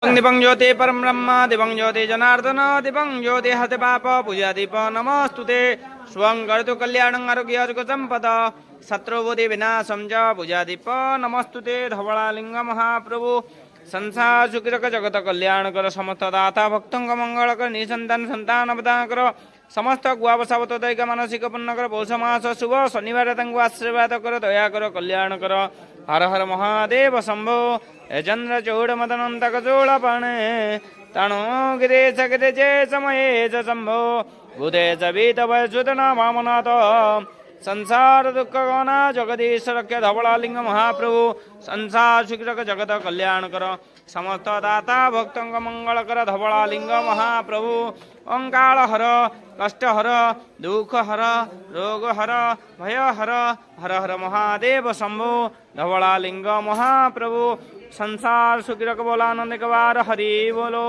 दिवं ज्योति परम ब्रह्म दिवं ज्योति जनार्दन दिवं ज्योति हते पाप पूजा दीप नमस्तुते स्वं कर्तु कल्याणं आरोग्य संपदा शत्रुबुद्धि विनाशं च पूजा दीप नमस्तुते धवलालिंग महाप्रभु संसार सुखिरक जगत कल्याण कर समस्त दाता भक्तों का मंगल कर निसंतान संतान प्रदान कर समस्त गुआवसावत दैक मानसिक पुण्य कर पौष मास शुभ शनिवार तंग आशीर्वाद कर दया कर कल्याण कर हर हर महादेव शंभो चंद्र चूड़ मदनंतक चूड़ पाणे तणो गिरीश गिरिजे समये च शंभो बुधे च वीत वैश्वतना वामनाथ संसार दुख गना जगदीश्वर के धवलालिंग महाप्रभु संसार सुखरक जगत कल्याण कर समस्त दाता भक्तों का मंगल कर धवलालिंग महाप्रभु ओंकार हर कष्ट हर दुख हर रोग हर भय हर हर हर महादेव शंभो धवलालिंग महाप्रभु संसार सुखरक बोला आनंद कबार हरि बोलो।